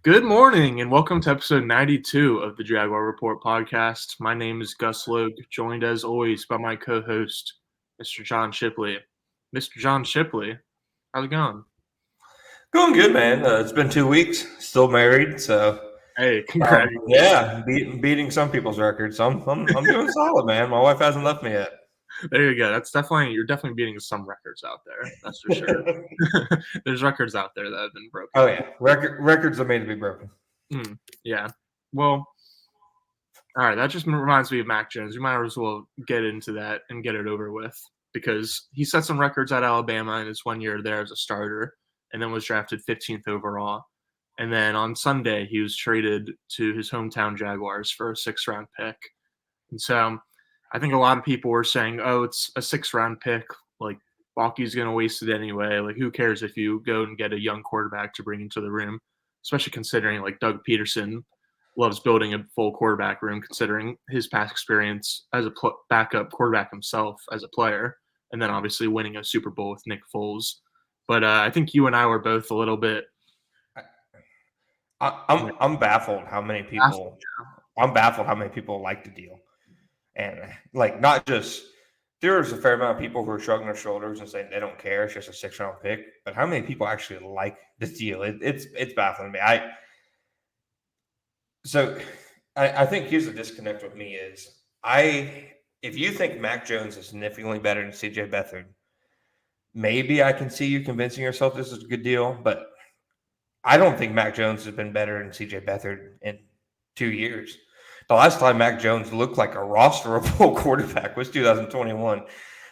Good morning and welcome to episode 92 of the Jaguar Report podcast. My name is Gus Logue, joined as always by my co-host, Mr. John Shipley. Mr. John Shipley, how's it going? Going good, man. It's been 2 weeks. Still married, so Hey, congratulations. yeah, beating some people's records. So I'm doing solid, man. My wife hasn't left me yet. There you go. You're definitely beating some records out there. That's for sure. There's records out there that have been broken. Oh yeah, records are made to be broken. Yeah. Well, all right. That just reminds me of Mac Jones. We might as well get into that and get it over with because he set some records at Alabama in his 1 year there as a starter, and then was drafted 15th overall. And then on Sunday, he was traded to his hometown Jaguars for a 6th-round pick. And so I think a lot of people were saying, oh, it's a 6th-round pick. Like, Balky's going to waste it anyway. Like, who cares if you go and get a young quarterback to bring into the room, especially considering, like, Doug Peterson loves building a full quarterback room, considering his past experience as a backup quarterback himself as a player, and then obviously winning a Super Bowl with Nick Foles. But I think you and I were both a little bit. I'm baffled how many people. I'm baffled how many people like the deal, and like not just there's a fair amount of people who are shrugging their shoulders and saying they don't care. It's just a 6th-round pick. But how many people actually like this deal? It's baffling me. I think here's the disconnect with me is if you think Mac Jones is significantly better than CJ Beathard, maybe I can see you convincing yourself this is a good deal, but I don't think Mac Jones has been better than CJ Beathard in 2 years. The last time Mac Jones looked like a rosterable quarterback was 2021.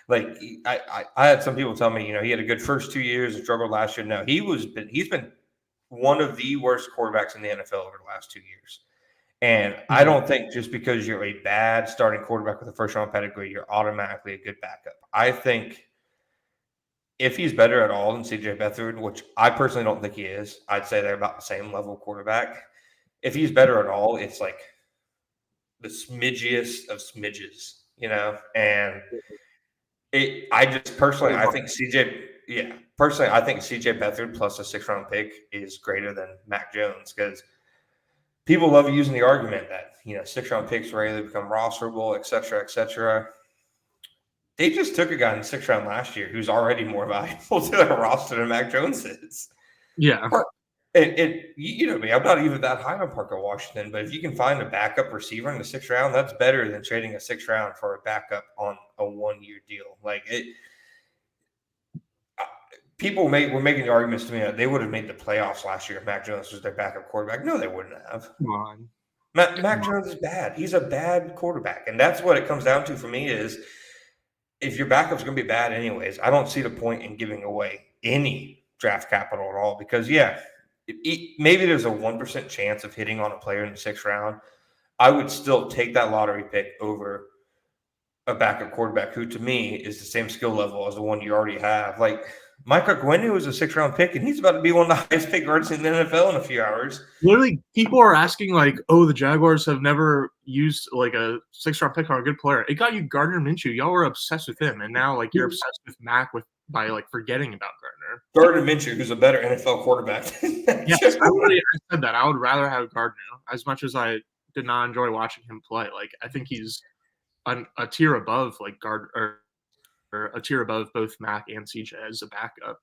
Like I had some people tell me, he had a good first 2 years and struggled last year. No, he's been one of the worst quarterbacks in the NFL over the last 2 years. And I don't think just because you're a bad starting quarterback with a first-round pedigree, you're automatically a good backup. I think if he's better at all than CJ Beathard, which I personally don't think he is, I'd say they're about the same level quarterback. If he's better at all, it's like the smidgiest of smidges, And I think CJ Beathard plus a 6th-round pick is greater than Mac Jones because people love using the argument that 6th-round picks rarely become rosterable, et cetera, et cetera. They just took a guy in the 6th round last year who's already more valuable to their roster than Mac Jones is. Yeah. And you know me, I'm not even that high on Parker Washington, but if you can find a backup receiver in the 6th round, that's better than trading a 6th round for a backup on a 1-year deal. People were making arguments to me that they would have made the playoffs last year if Mac Jones was their backup quarterback. No, they wouldn't have. Come on. Mac Jones is bad. He's a bad quarterback. And that's what it comes down to for me is if your backup's going to be bad anyways, I don't see the point in giving away any draft capital at all because, maybe there's a 1% chance of hitting on a player in the 6th round. I would still take that lottery pick over a backup quarterback who, to me, is the same skill level as the one you already have. Like, Mike Gwenu was a 6th-round pick, and he's about to be one of the highest pick guards in the NFL in a few hours. Literally, people are asking, like, oh, the Jaguars have never used, like, a 6th-round pick on a good player. It got you Gardner Minshew. Y'all were obsessed with him, and now, like, you're obsessed with Mac by, like, forgetting about Gardner. Gardner Minshew, who's a better NFL quarterback. Yes, I said that. I would rather have Gardner as much as I did not enjoy watching him play. Like, I think he's a tier above, like, or a tier above both Mac and CJ as a backup.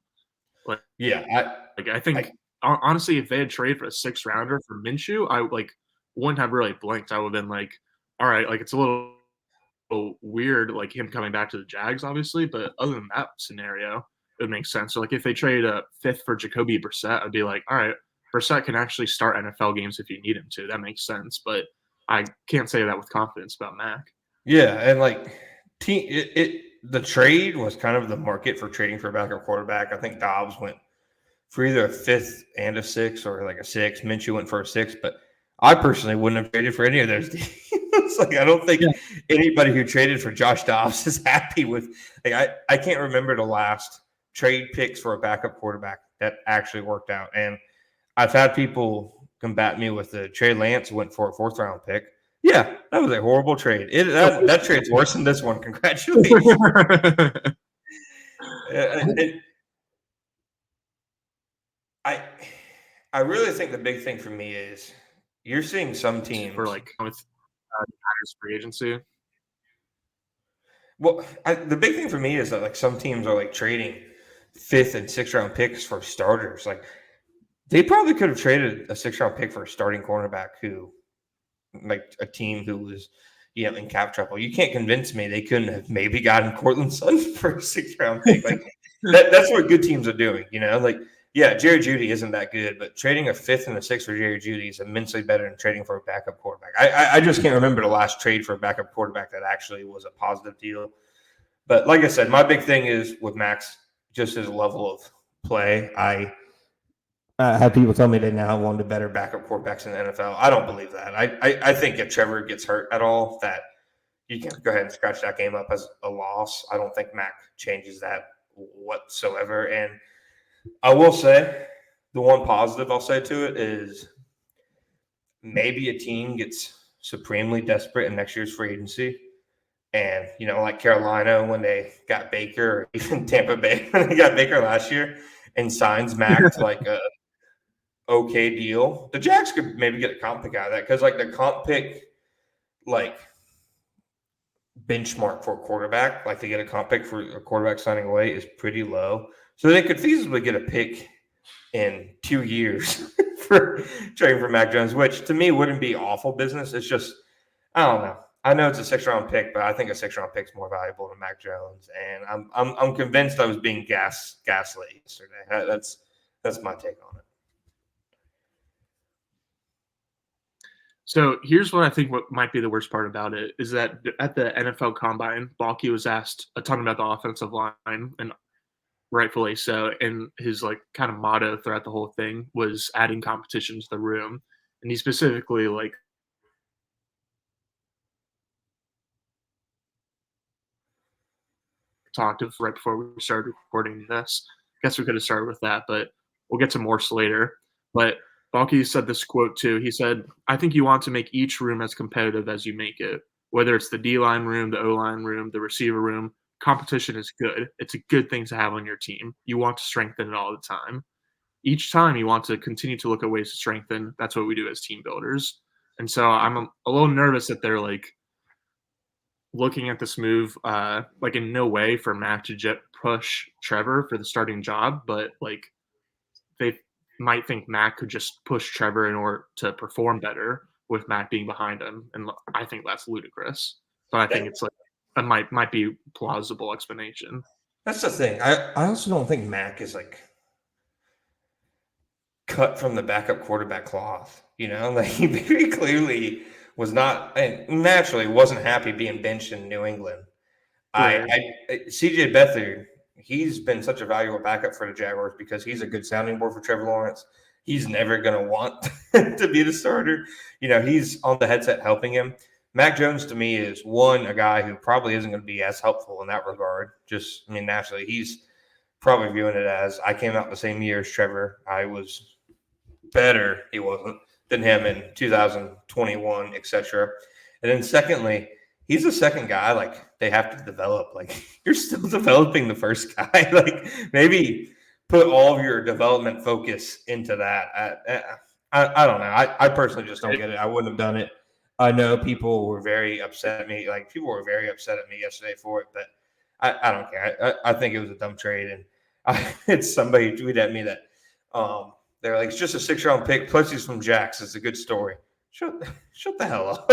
Like, I think honestly, if they had traded for a 6th rounder for Minshew, I wouldn't have really blinked. I would have been like, all right, like it's a little weird, like him coming back to the Jags, obviously, but other than that scenario, it would make sense. So like if they traded a 5th for Jacoby Brissett, I'd be like, all right, Brissett can actually start NFL games if you need him to. That makes sense, but I can't say that with confidence about Mac. Yeah, and like the trade was kind of the market for trading for a backup quarterback. I think Dobbs went for either a 5th and a 6th or like a 6th. Minshew went for a 6th, but I personally wouldn't have traded for any of those deals. Like I don't think anybody who traded for Josh Dobbs is happy with. Like I can't remember the last trade picks for a backup quarterback that actually worked out. And I've had people combat me with the Trey Lance went for a 4th-round pick. Yeah, that was a horrible trade. That trade's worse than this one. Congratulations. I really think the big thing for me is you're seeing some for teams. like with Niners free agency. Well, the big thing for me is that like some teams are like trading 5th and 6th round picks for starters. Like they probably could have traded a 6th round pick for a starting cornerback who, like a team who was, in cap trouble. You can't convince me they couldn't have maybe gotten Cortland Sutton for a 6th round pick. Like that's what good teams are doing. Like yeah, Jerry Jeudy isn't that good, but trading a 5th and a 6th for Jerry Jeudy is immensely better than trading for a backup quarterback. I just can't remember the last trade for a backup quarterback that actually was a positive deal. But like I said, my big thing is with Max, just his level of play. I have people tell me they now have one of the better backup quarterbacks in the NFL. I don't believe that. I think if Trevor gets hurt at all, that you can go ahead and scratch that game up as a loss. I don't think Mac changes that whatsoever. And I will say the one positive I'll say to it is maybe a team gets supremely desperate in next year's free agency. And, like Carolina when they got Baker, or even Tampa Bay when they got Baker last year and signs Mac to like a okay deal. The Jags could maybe get a comp pick out of that because like the comp pick like benchmark for a quarterback, like to get a comp pick for a quarterback signing away is pretty low. So they could feasibly get a pick in 2 years for trading for Mac Jones, which to me wouldn't be awful business. It's just, I don't know. I know it's a 6th round pick, but I think a 6th round pick is more valuable than Mac Jones. And I'm convinced I was being gaslit yesterday. That's my take on it. So here's what I think what might be the worst part about it is that at the NFL Combine, Balky was asked a ton about the offensive line, and rightfully so. And his like kind of motto throughout the whole thing was adding competition to the room. And he specifically like talked of right before we started recording this. I guess we could have started with that, but we'll get to Morse later. But Balky said this quote too. He said, I think you want to make each room as competitive as you make it, whether it's the D line room, the O line room, the receiver room. Competition is good. It's a good thing to have on your team. You want to strengthen it all the time. Each time you want to continue to look at ways to strengthen. That's what we do as team builders. And so I'm a little nervous that they're like looking at this move, like in no way for Mac to push Trevor for the starting job, but like they might think Mac could just push Trevor in order to perform better with Mac being behind him, and I think that's ludicrous. But I think it's like a might be plausible explanation. That's the thing. I also don't think Mac is like cut from the backup quarterback cloth. Like he very clearly was not, and naturally wasn't happy being benched in New England. Right. CJ Beathard, he's been such a valuable backup for the Jaguars because he's a good sounding board for Trevor Lawrence. He's never going to want to be the starter. He's on the headset helping him. Mac Jones to me is a guy who probably isn't going to be as helpful in that regard. Naturally, he's probably viewing it as I came out the same year as Trevor. I was better. He wasn't than him in 2021, etc. And then secondly, he's the second guy like they have to develop. Like you're still developing the first guy. Like maybe put all of your development focus into that. I don't know. I personally just don't get it. I wouldn't have done it. I know people were very upset at me. Like people were very upset at me yesterday for it, but I don't care. I think it was a dumb trade. And it's somebody tweeted at me that they're like, it's just a 6th round pick. Plus he's from Jax. It's a good story. Shut the hell up.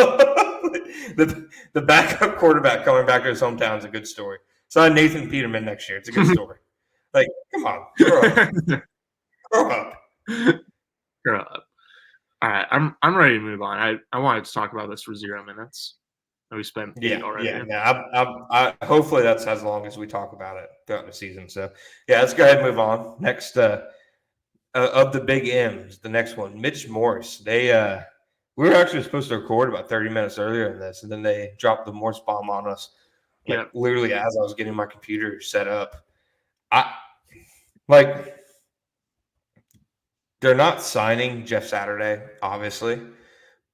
the backup quarterback coming back to his hometown is a good story. Sign Nathan Peterman next year. It's a good story. Like, come on, grow up. Grow up. Grow up. All right, I'm ready to move on. I wanted to talk about this for 0 minutes. We spent 8 already. Yeah. Hopefully that's as long as we talk about it throughout the season. So yeah, let's go ahead and move on. Next, of the big M's, the next one, Mitch Morse. They we were actually supposed to record about 30 minutes earlier than this, and then they dropped the Morse bomb on us. Literally as I was getting my computer set up. They're not signing Jeff Saturday, obviously,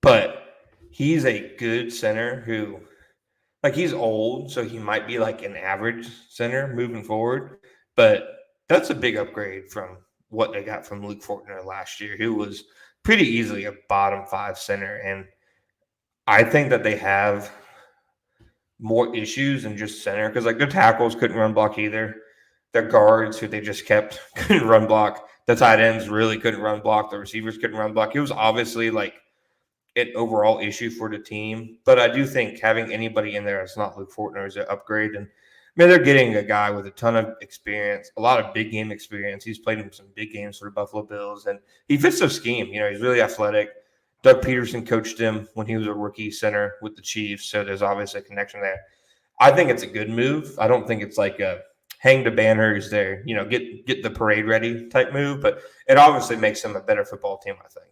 but he's a good center who, like, he's old, so he might be like an average center moving forward. But that's a big upgrade from what they got from Luke Fortner last year, who was pretty easily a bottom 5 center. And I think that they have more issues than just center because, like, their tackles couldn't run block either. Their guards, who they just kept, couldn't run block. The tight ends really couldn't run block. The receivers couldn't run block. It was obviously like an overall issue for the team. But I do think having anybody in there that's not Luke Fortner is an upgrade. And they're getting a guy with a ton of experience, a lot of big game experience. He's played in some big games for the Buffalo Bills, and he fits their scheme. He's really athletic. Doug Peterson coached him when he was a rookie center with the Chiefs, so there's obviously a connection there. I think it's a good move. I don't think it's like a hang the banners there, get the parade ready type move, but it obviously makes them a better football team, I think.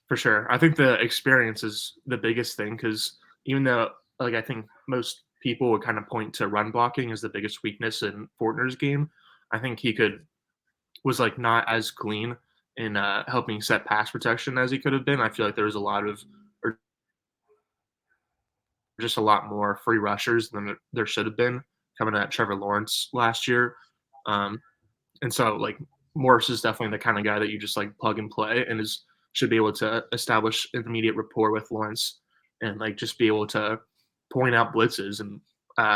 For sure. I think the experience is the biggest thing because even though, like, I think most people would kind of point to run blocking as the biggest weakness in Fortner's game, I think he was like not as clean in helping set pass protection as he could have been. I feel like there was just a lot more free rushers than there should have been coming at Trevor Lawrence last year. And so, like, Morse is definitely the kind of guy that you just, like, plug and play and should be able to establish intermediate rapport with Lawrence and, like, just be able to point out blitzes and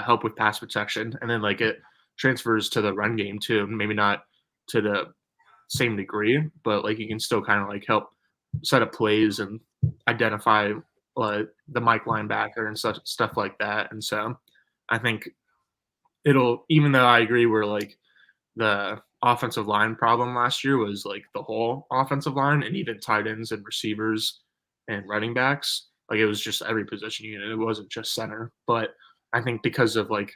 help with pass protection. And then, like, it transfers to the run game too. Maybe not to the same degree, but, like, you can still kind of, like, help set up plays and identify the Mike linebacker and stuff like that. And so I think even though I agree we're like the offensive line problem last year was like the whole offensive line and even tight ends and receivers and running backs, like it was just every position unit. It wasn't just center, but I think because of like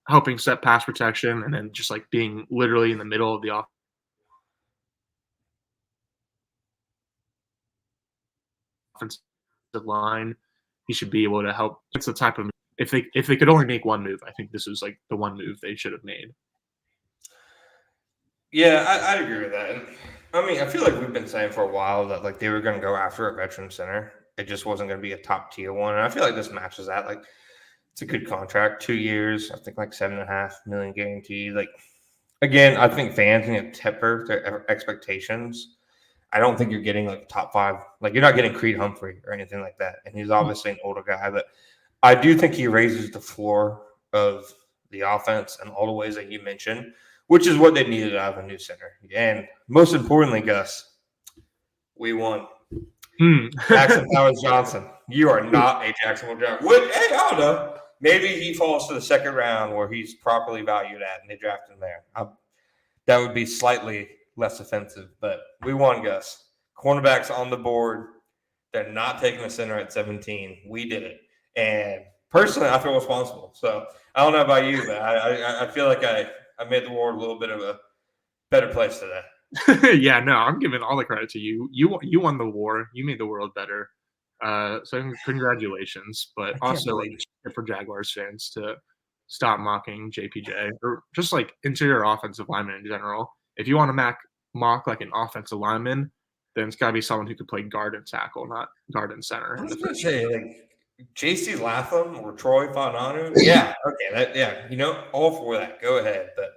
helping set pass protection and then just like being literally in the middle of the offensive line, he should be able to help. It's the type of if they could only make one move, I think this is like the one move they should have made. Yeah, I'd agree with that. And I mean, I feel like we've been saying for a while that like they were going to go after a veteran center. It just wasn't going to be a top tier one. And I feel like this matches that. Like, it's a good contract, 2 years. I think like $7.5 million guaranteed. Like, again, I think fans need to temper their expectations. I don't think you're getting like top 5. Like, you're not getting Creed Humphrey or anything like that. And he's obviously an older guy, but I do think he raises the floor of the offense in all the ways that you mentioned, which is what they needed out of a new center. And most importantly, Gus, we won. Jackson Powers Johnson. You are not a Jacksonville Jaguar. Hey, I don't know. Maybe he falls to the second round where he's properly valued at, and they draft him there. That would be slightly less offensive, but we won, Gus. Cornerbacks on the board. They're not taking a center at 17. We did it. And personally, I feel responsible. So I don't know about you, but I feel like I made the world a little bit of a better place today. Yeah, no, I'm giving all the credit to you. You won the war. You made the world better. So congratulations. But also, like, for Jaguars fans to stop mocking JPJ or just like interior offensive linemen in general. If you want to mock like an offensive lineman, then it's got to be someone who could play guard and tackle, not guard and center. I was going to say, like, J.C. Latham or Troy Fautanu. Yeah, okay, all for that. Go ahead, but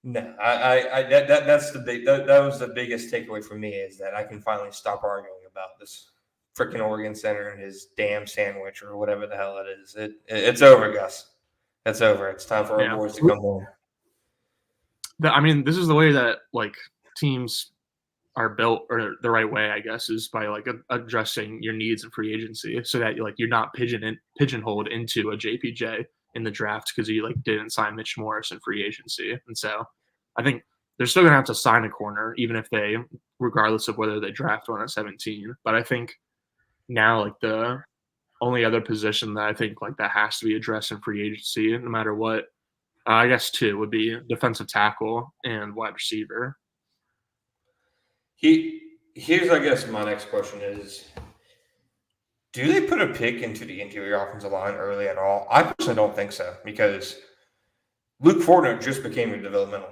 no, that's the big. That was the biggest takeaway for me is that I can finally stop arguing about this freaking Oregon center and his damn sandwich or whatever the hell it is. It's over, Gus. It's over. It's time for our boys to come home. I mean, this is the way that like teams are built, or the right way, I guess, is by like addressing your needs in free agency, so that you're not pigeonholed into a JPJ in the draft because you like didn't sign Mitch Morse in free agency. And so I think they're still gonna have to sign a corner, even if they, regardless of whether they draft one at 17. But I think now like the only other position that I think like that has to be addressed in free agency, no matter what, I guess 2 would be defensive tackle and wide receiver. Here's, I guess, my next question is, do they put a pick into the interior offensive line early at all? I personally don't think so, because Luke Fortner just became a developmental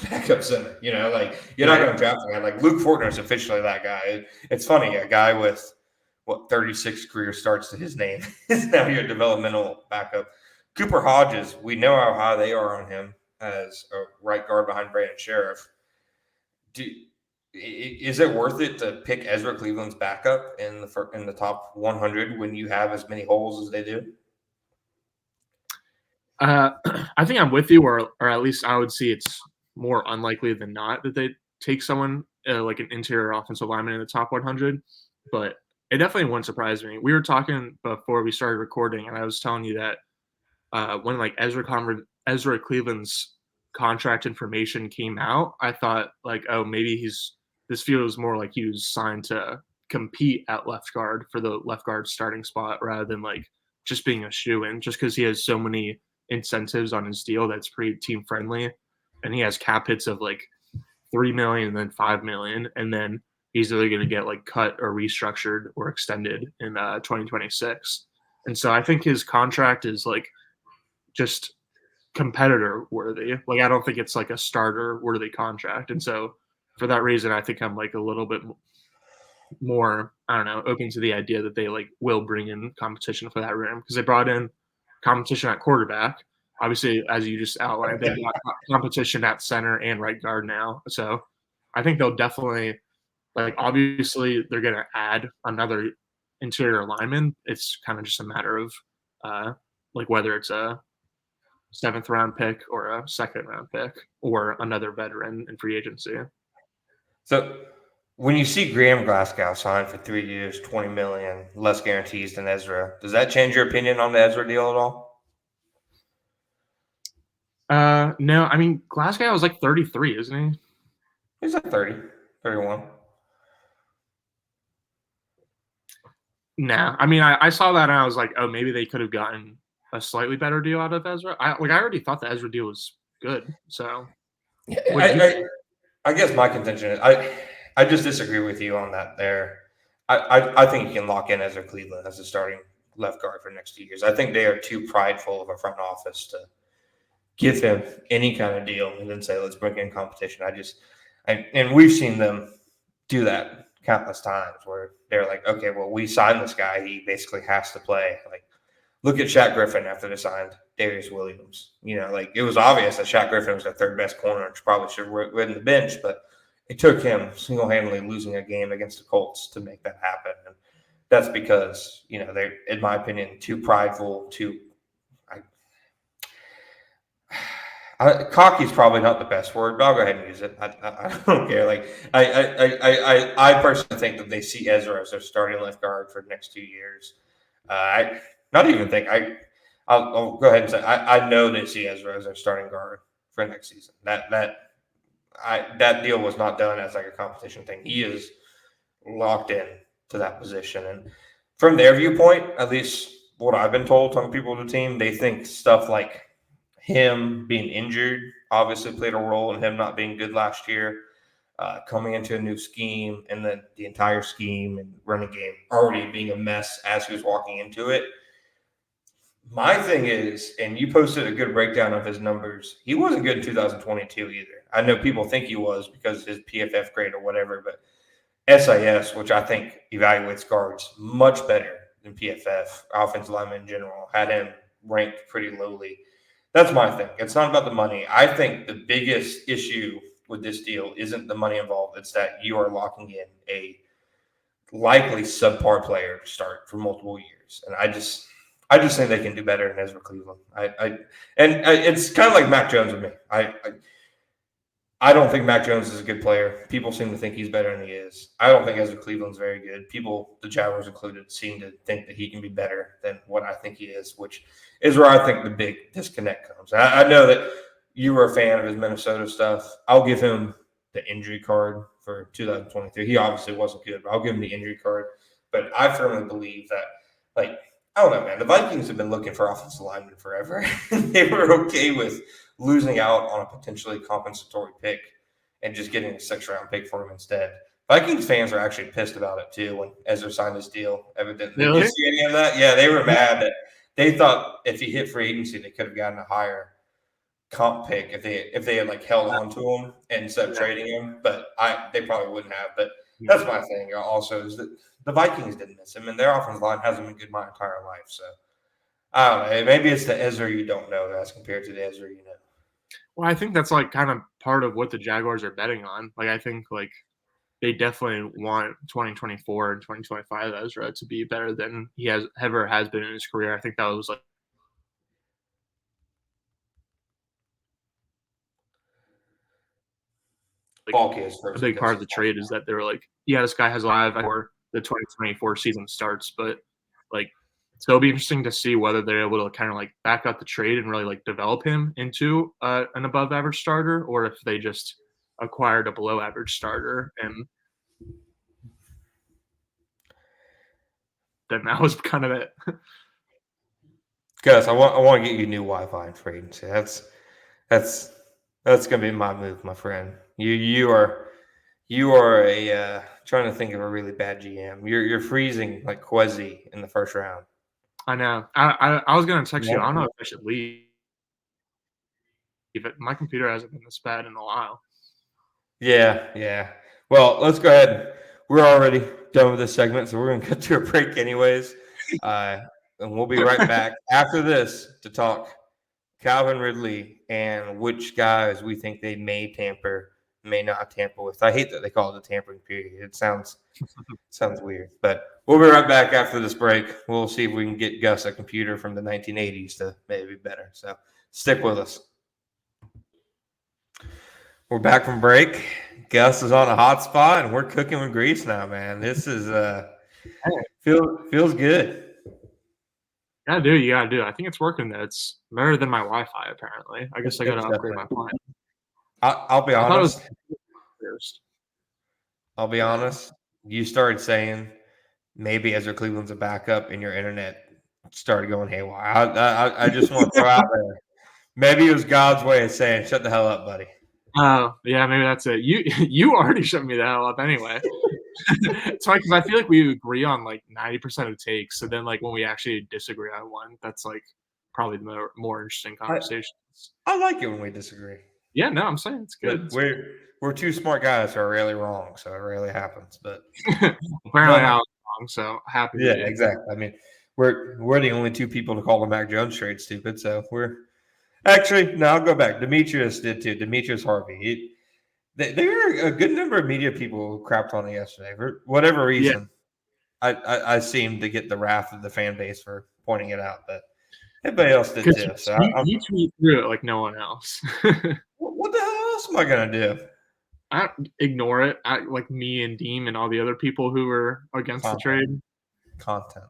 backup center. You're not going to draft a guy. Like, Luke Fortner is officially that guy. It's funny, a guy with, 36 career starts to his name is now your developmental backup. Cooper Hodges, we know how high they are on him. as a right guard behind Brandon Sheriff. Is it worth it to pick Ezra Cleveland's backup in the top 100 when you have as many holes as they do? I think I'm with you, or at least I would see it's more unlikely than not that they take someone like an interior offensive lineman in the top 100. But it definitely wouldn't surprise me. We were talking before we started recording, and I was telling you that when like Ezra Cleveland's contract information came out, I thought like, oh, maybe this feels more like he was signed to compete at left guard for the left guard starting spot rather than like just being a shoe-in, just because he has so many incentives on his deal that's pretty team friendly, and he has cap hits of like 3 million and then 5 million, and then he's either going to get like cut or restructured or extended in 2026. And so I think his contract is like just competitor worthy. Like I don't think it's like a starter worthy contract. And so for that reason, I think I'm like a little bit more, I don't know, open to the idea that they like will bring in competition for that room, because they brought in competition at quarterback. Obviously, as you just outlined, they've got competition at center and right guard now. So I think they'll definitely, like, obviously they're going to add another interior lineman. It's kind of just a matter of like whether it's a 7th round pick or a 2nd round pick or another veteran in free agency. So when you see Graham Glasgow signed for 3 years, 20 million, less guarantees than Ezra, does that change your opinion on the Ezra deal at all? No, I mean, Glasgow is like 33, isn't he? He's like 30, 31. Nah, I mean, I saw that and I was like, oh, maybe they could have gotten a slightly better deal out of Ezra. I already thought the Ezra deal was good. So, I guess my contention is I just disagree with you on that there. I think you can lock in Ezra Cleveland as a starting left guard for the next 2 years. I think they are too prideful of a front office to give him any kind of deal and then say, let's bring in competition. And we've seen them do that countless times where they're like, okay, well, we signed this guy. He basically has to play. Like, look at Shaq Griffin after they signed Darius Williams. Like it was obvious that Shaq Griffin was their third best corner and probably should have ridden the bench, but it took him single-handedly losing a game against the Colts to make that happen. And that's because, they're, in my opinion, too prideful, cocky is probably not the best word, but I'll go ahead and use it. I don't care. Like I personally think that they see Ezra as their starting left guard for the next 2 years. I'll go ahead and say I know they see Ezra as their starting guard for next season. That deal was not done as like a competition thing. He is locked in to that position, and from their viewpoint, at least what I've been told, talking to people on the team, they think stuff like him being injured obviously played a role in him not being good last year, coming into a new scheme, and then the entire scheme and running game already being a mess as he was walking into it. My thing is, and you posted a good breakdown of his numbers, he wasn't good in 2022 either. I know people think he was because his PFF grade or whatever, but SIS, which I think evaluates guards much better than PFF, offensive lineman in general, had him ranked pretty lowly. That's my thing. It's not about the money. I think the biggest issue with this deal isn't the money involved. It's that you are locking in a likely subpar player to start for multiple years. And I just think they can do better than Ezra Cleveland. It's kind of like Mac Jones with me. I don't think Mac Jones is a good player. People seem to think he's better than he is. I don't think Ezra Cleveland's very good. People, the Jaguars included, seem to think that he can be better than what I think he is, which is where I think the big disconnect comes. I know that you were a fan of his Minnesota stuff. I'll give him the injury card for 2023. He obviously wasn't good, but I'll give him the injury card. But I firmly believe that, like, I don't know, man. The Vikings have been looking for offensive linemen forever. They were okay with losing out on a potentially compensatory pick and just getting a 6th-round pick for him instead. Vikings fans are actually pissed about it too when Ezra signed his deal. Evidently, Really? did you see any of that? Yeah, they were mad that they thought if he hit free agency, they could have gotten a higher comp pick if they had like held on to him instead of trading him. But they probably wouldn't have. But that's my thing. Also, is that the Vikings didn't miss him, and their offensive line hasn't been good my entire life. So I don't know. Maybe it's the Ezra you don't know as compared to the Ezra you know. Well, I think that's like kind of part of what the Jaguars are betting on. Like, I think like they definitely want 2024 and 2025 Ezra to be better than he has ever has been in his career. I think that was like Falky is a frozen big part Gus. of the trade is that they were like, yeah, this guy has live before the 2024 season starts, but like, so it'll be interesting to see whether they're able to kind of like back up the trade and really like develop him into an above average starter, or if they just acquired a below average starter and then that was kind of it. Gus, I want to get you new Wi-Fi and free agency. That's that's gonna be my move, my friend. You are a trying to think of a really bad GM. You're freezing like Quezzy in the first round. I know. I was gonna text you. I Yeah. don't know if I should leave it. My computer hasn't been this bad in a while. Yeah, yeah. Well, let's go ahead. We're already done with this segment, so we're going to cut to a break anyways. Uh, and we'll be right back after this to talk Calvin Ridley and which guys we think they may tamper, may not tamper with. I hate that they call it the tampering period. It sounds weird, but we'll be right back after this break. We'll see if we can get Gus a computer from the 1980s to maybe be better. So stick with us. We're back from break. Gus is on a hot spot, and we're cooking with grease now, man. This is feels good. Yeah, dude, you gotta do it. I think it's working though. It's better than my Wi-Fi apparently. I guess I gotta It's upgrade definitely. my plan. I'll be I thought it was honest. first. I'll be honest. You started saying maybe Ezra Cleveland's a backup, and your internet started going haywire. I just want to throw out there. Maybe it was God's way of saying, "Shut the hell up, buddy." Oh, yeah, maybe that's it. You already shut me the hell up anyway. It's funny because I feel like we agree on like 90% of takes. So then like when we actually disagree on one, that's like probably the more interesting I, conversations. I like it when we disagree. Yeah, no, I'm saying it's good. But we're two smart guys who are rarely wrong, so it rarely happens. But Apparently I was wrong, so happy to yeah, be. exactly. I mean, we're the only two people to call the Mac Jones trade stupid. So we're actually no. I'll go back. Demetrius did too. Demetrius Harvey. There were a good number of media people who crapped on it yesterday for whatever Yeah, reason. I seemed to get the wrath of the fan base for pointing it out, but everybody else did because too. So you tweet through it like no one else. what the hell else am I gonna do? I ignore it. Like me and Deem and all the other people who were against the Content, trade. content,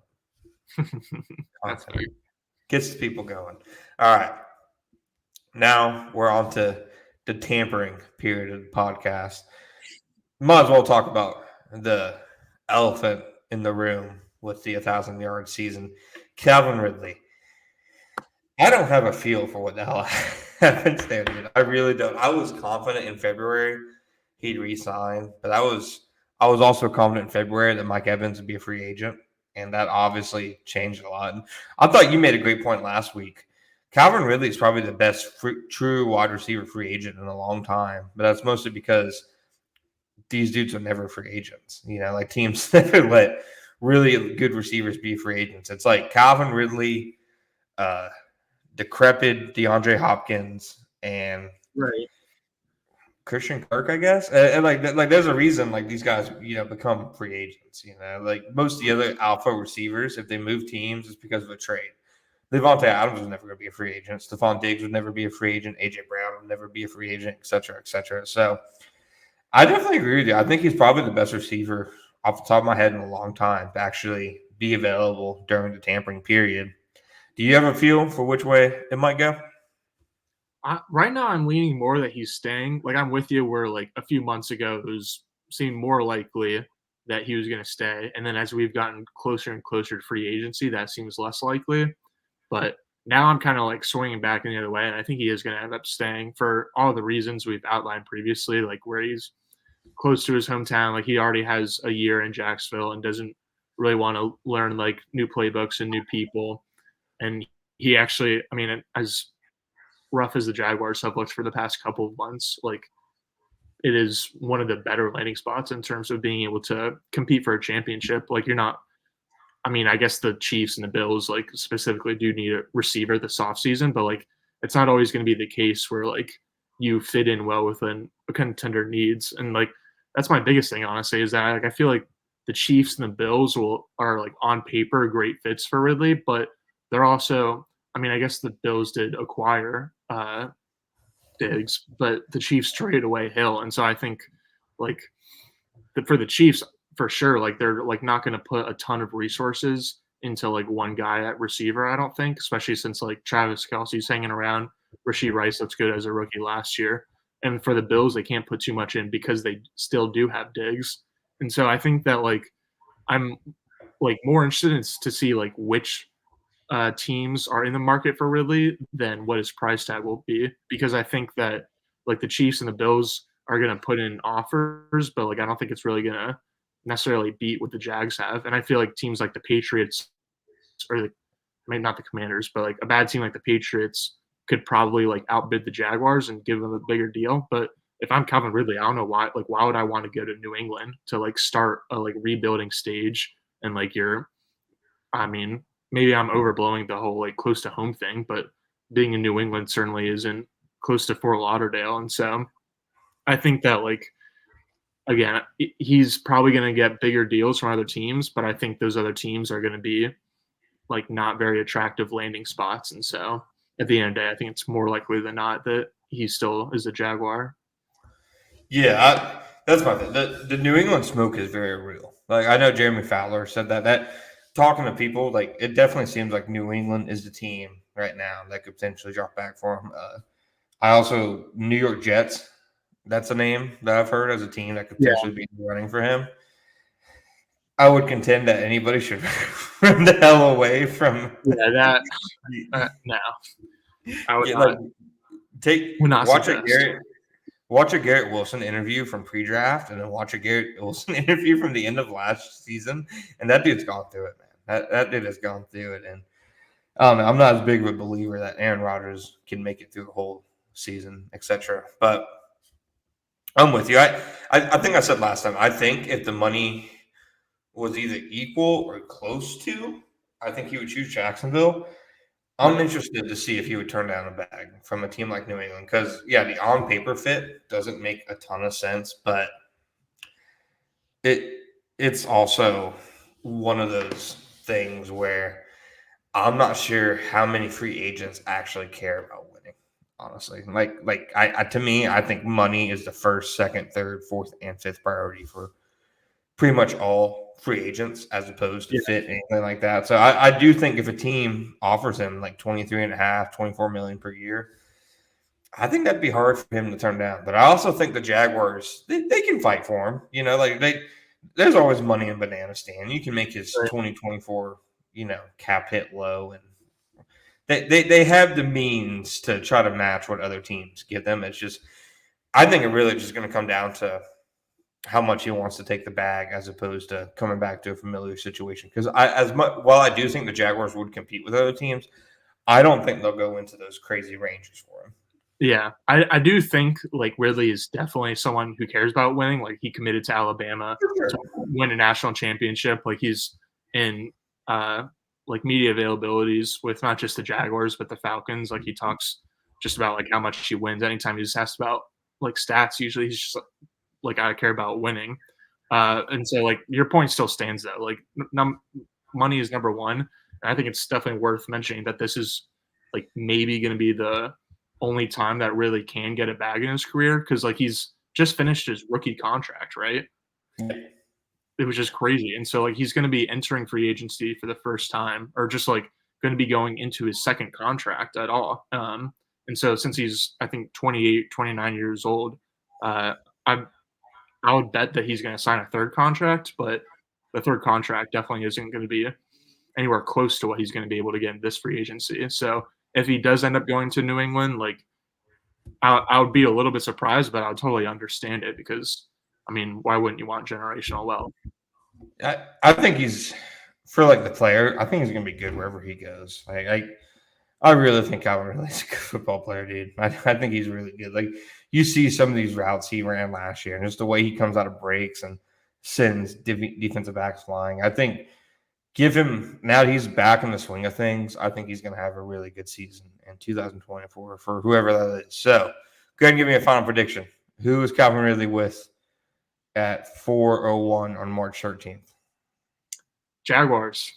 That's content fair. gets the people going. All right. Now we're on to the tampering period of the podcast. Might as well talk about the elephant in the room with the 1,000-yard season. Calvin Ridley. I don't have a feel for what the hell happens there, dude. I really don't. I was confident in February he'd resign, but I was also confident in February that Mike Evans would be a free agent, and that obviously changed a lot. And I thought you made a great point last week. Calvin Ridley is probably the best true wide receiver free agent in a long time, but that's mostly because these dudes are never free agents. You know, like teams never let really good receivers be free agents. It's like Calvin Ridley, decrepit DeAndre Hopkins, and Right. Christian Kirk, I guess. And like, there's a reason like these guys, become free agents. Like most of the other alpha receivers, if they move teams, it's because of a trade. Devontae Adams was never going to be a free agent. Stephon Diggs would never be a free agent. AJ Brown would never be a free agent, et cetera, et cetera. So I definitely agree with you. I think he's probably the best receiver off the top of my head in a long time to actually be available during the tampering period. Do you have a feel for which way it might go? Right now, I'm leaning more that he's staying. Like I'm with you. Where like a few months ago, it was seemed more likely that he was going to stay, and then as we've gotten closer and closer to free agency, that seems less likely. But now I'm kind of like swinging back in the other way, and I think he is going to end up staying for all the reasons we've outlined previously, like where he's close to his hometown, like he already has a year in Jacksonville and doesn't really want to learn like new playbooks and new people. And he actually, I mean, as rough as the Jaguars have looked for the past couple of months, like it is one of the better landing spots in terms of being able to compete for a championship. Like you're not, I mean, I guess the Chiefs and the Bills like specifically do need a receiver this offseason, but like it's not always going to be the case where like you fit in well within a contender needs. And like that's my biggest thing, honestly, is that like I feel like the Chiefs and the Bills are like on paper great fits for Ridley, but they're also, I mean, I guess the Bills did acquire Diggs, but the Chiefs traded away Hill, and so I think like for the Chiefs for sure, like they're like not going to put a ton of resources into like one guy at receiver. I don't think, especially since like Travis Kelsey's hanging around. Rasheed Rice looks good as a rookie last year, and for the Bills, they can't put too much in because they still do have Diggs, and so I think that like I'm like more interested in to see like which teams are in the market for Ridley than what his price tag will be, because I think that like the Chiefs and the Bills are going to put in offers, but like I don't think it's really going to necessarily beat what the Jags have. And I feel like teams like the Patriots or the, maybe not the Commanders, but like a bad team like the Patriots could probably like outbid the Jaguars and give them a bigger deal. But if I'm Calvin Ridley, I don't know why. Like, why would I want to go to New England to like start a like rebuilding stage and like you're I mean, maybe I'm overblowing the whole like close to home thing, but being in New England certainly isn't close to Fort Lauderdale. And so I think that like again, he's probably going to get bigger deals from other teams, but I think those other teams are going to be like not very attractive landing spots. And so at the end of the day, I think it's more likely than not that he still is a Jaguar. Yeah, that's my thing. The New England smoke is very real. Like I know Jeremy Fowler said that talking to people, like it definitely seems like New England is the team right now that could potentially drop back for him. I also New York Jets. That's a name that I've heard as a team that could Yeah, potentially be running for him. I would contend that anybody should run the hell away from. yeah, that no, I would Yeah, not like take would not suggest. watch a Garrett Wilson interview from pre-draft, and then watch a Garrett Wilson interview from the end of last season, and that dude's gone through it, man. That dude has gone through it, and I don't know. I'm not as big of a believer that Aaron Rodgers can make it through the whole season, etc. But I'm with you. I think I said last time. I think if the money was either equal or close to, I think he would choose Jacksonville. I'm interested to see if he would turn down a bag from a team like New England because, yeah, the on paper fit doesn't make a ton of sense, but it's also one of those things where I'm not sure how many free agents actually care about winning. Honestly, like I to me, I think money is the first, second, third, fourth, and fifth priority for pretty much all free agents as opposed to Yeah, fit anything like that. So I do think if a team offers him like 23 and a half, 24 million per year, I think that'd be hard for him to turn down. But I also think the Jaguars, they can fight for him. You know, like there's always money in banana stand. You can make his right. 2024, cap hit low, and they have the means to try to match what other teams give them. It's just I think it really just going to come down to how much he wants to take the bag as opposed to coming back to a familiar situation. Because while I do think the Jaguars would compete with other teams, I don't think they'll go into those crazy ranges for him. Yeah, I do think like Ridley is definitely someone who cares about winning. Like he committed to Alabama For to sure. win a national championship. Like he's in like media availabilities with not just the Jaguars but the Falcons. Like he talks just about like how much he wins. Anytime he just asks about like stats, usually he's just like I care about winning. And so like your point still stands though. Like money is number one. And I think it's definitely worth mentioning that this is like maybe going to be the only time that really can get a bag in his career because like he's just finished his rookie contract, right? It was just crazy. And so like he's going to be entering free agency for the first time or just like going to be going into his second contract at all. And so since he's I think 28, 29 years old, I I would bet that he's going to sign a third contract, but the third contract definitely isn't going to be anywhere close to what he's going to be able to get in this free agency. So if he does end up going to New England, like I would be a little bit surprised, but I would totally understand it because, I mean, why wouldn't you want generational wealth? I think he's for like the player. I think he's going to be good wherever he goes. I really think Calvin Ridley's a good football player, dude. I think he's really good. Like you see some of these routes he ran last year, and just the way he comes out of breaks and sends defensive backs flying. I think give him now that he's back in the swing of things. I think he's going to have a really good season in 2024 for whoever that is. So Go ahead and give me a final prediction. Who is Calvin Ridley with at 4:01 on March 13th? Jaguars.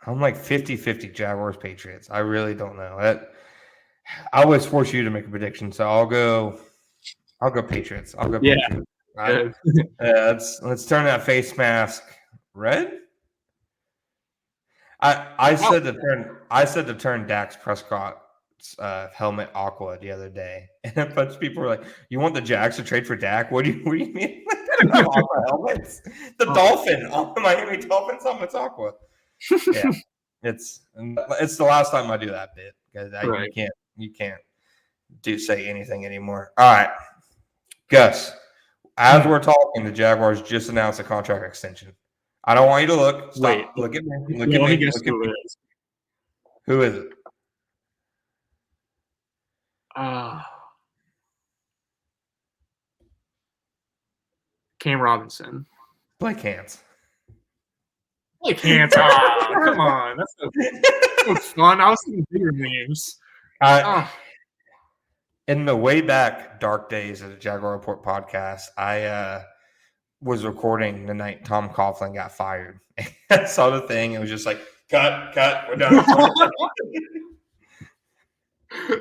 I'm like 50-50 Jaguars Patriots. I really don't know. I always force you to make a prediction, so I'll go Patriots. I'll go Patriots. Right? Let's turn that face mask red. I said to turn Dax Prescott's helmet aqua the other day, and a bunch of people were like, "You want the Jags to trade for Dak? What do you mean? They don't have aqua helmets. The Dolphin, Miami Dolphins helmets aqua." Yeah, it's the last time I do that bit because you can't say anything anymore. All right, Gus. As we're talking, the Jaguars just announced a contract extension. I don't want you to look. Stop. Wait. Look at me. Let me guess who it is. Who is it? Cam Robinson. Blake Hance. Blake Hance. Come on. That's so fun. I was thinking bigger names. In the way back dark days of the Jaguar Report podcast, I was recording the night Tom Coughlin got fired. I saw the thing. It was just like, cut, we're done.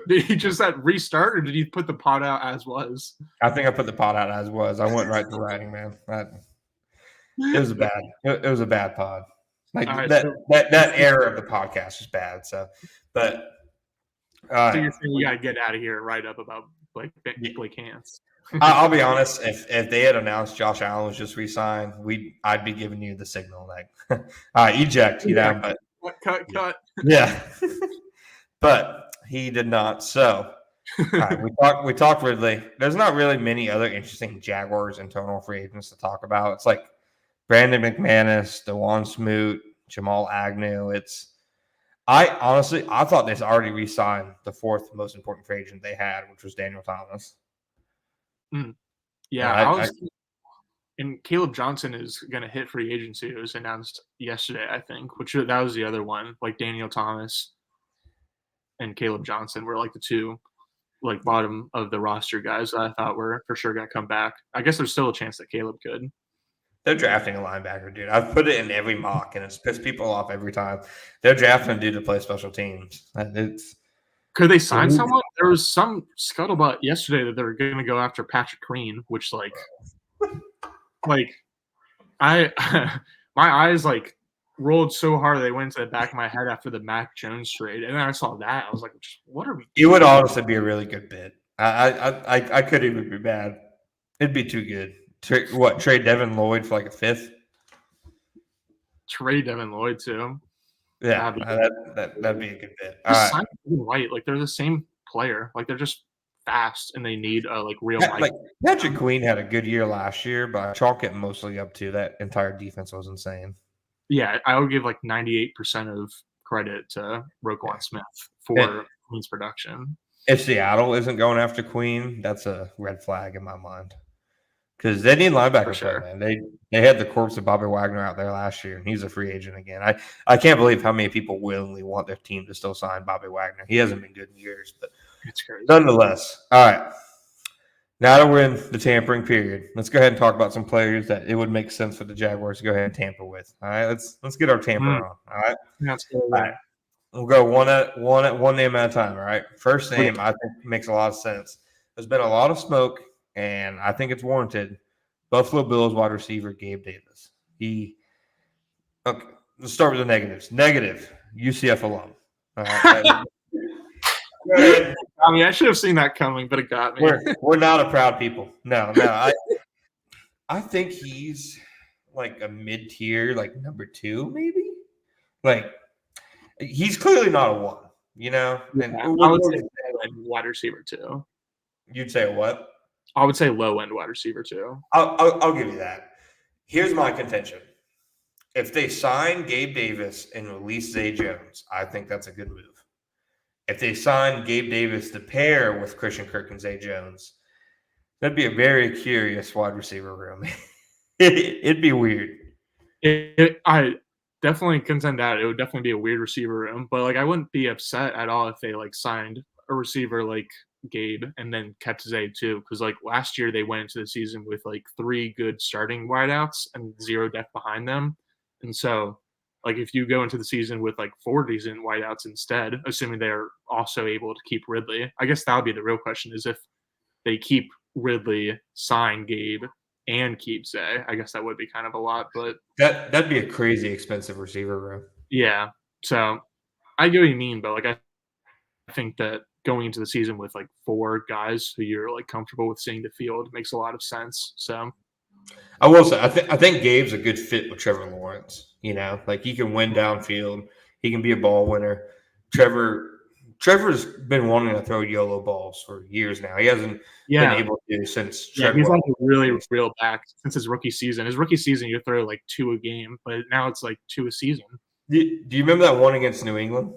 Did he just restart, or did he put the pod out as was? I think I put the pod out as was. I went right to writing, man. It was a bad pod. Like that era of the podcast was bad. So, but so you're saying you gotta get out of here and write up about Blake Hance. I'll be honest. If they had announced Josh Allen was just re-signed, I'd be giving you the signal like, eject, but cut. Yeah, but he did not. So we talked Ridley. There's not really many other interesting Jaguars internal free agents to talk about. It's like Brandon McManus, DeJuan Smoot, Jamal Agnew. I thought they already re-signed the fourth most important free agent they had, which was Daniel Thomas. Yeah, and Caleb Johnson is going to hit free agency. It was announced yesterday, I think, that was the other one. Like Daniel Thomas and Caleb Johnson were like the two like bottom of the roster guys that I thought were for sure going to come back. I guess there's still a chance that Caleb could. They're drafting a linebacker, dude. I've put it in every mock, and it's pissed people off every time. They're drafting a dude to play special teams. Could they sign someone? There was some scuttlebutt yesterday that they were going to go after Patrick Queen, which my eyes rolled so hard they went to the back of my head after the Mac Jones trade, and then I saw that I was like, "What are we?" It would honestly be a really good bid. I could even be bad. It'd be too good. Trade Devin Lloyd for like a fifth? Trade Devin Lloyd too. Yeah, that'd be a good bid. Just sign White, they're the same player. They're just fast and they need real. Patrick Queen had a good year last year, but I chalk it mostly up to that entire defense was insane. Yeah, I would give 98% of credit to Roquan Smith for Queen's production. If Seattle isn't going after Queen, that's a red flag in my mind. Because they need linebacker play, man. They had the corpse of Bobby Wagner out there last year, and he's a free agent again. I can't believe how many people willingly want their team to still sign Bobby Wagner. He hasn't been good in years, but it's crazy. Nonetheless. All right. Now that we're in the tampering period, let's go ahead and talk about some players that it would make sense for the Jaguars to go ahead and tamper with. All right, let's get our tamper on. All right, that's good. All right. We'll go one name at a time. All right, first name I think makes a lot of sense. There's been a lot of smoke, and I think it's warranted. Buffalo Bills wide receiver Gabe Davis. Okay, let's start with the negatives. Negative, UCF alum. All right. I should have seen that coming, but it got me. We're not a proud people. No. I think he's a mid-tier, number 2, maybe. He's clearly not a 1, Yeah, I would say wide receiver 2. You'd say what? I would say low-end wide receiver 2. I'll give you that. Here's my contention. If they sign Gabe Davis and release Zay Jones, I think that's a good move. If they sign Gabe Davis to pair with Christian Kirk and Zay Jones, that'd be a very curious wide receiver room. It'd be weird. I definitely contend that. It would definitely be a weird receiver room, but I wouldn't be upset at all if they signed a receiver Gabe and then kept Zay too. Because like last year they went into the season with like 3 good starting wideouts and 0 depth behind them. And so like if you go into the season with like 4 decent wideouts instead, assuming they're also able to keep Ridley, I guess that would be the real question is if they keep Ridley, sign Gabe, and keep Zay. I guess that would be kind of a lot, but That'd be a crazy expensive receiver room. yeah. So I get what you mean, but like I think that going into the season with like 4 guys who you're like comfortable with seeing the field makes a lot of sense. So I will say, I think Gabe's a good fit with Trevor Lawrence. You know, like he can win downfield. He can be a ball winner. Trevor's been wanting to throw YOLO balls for years now. He hasn't been yeah, able to since yeah, he's Treadwell. like a really real back since his rookie season. His rookie season, you throw like 2 a game, but now it's like 2 a season. Do you remember that one against New England?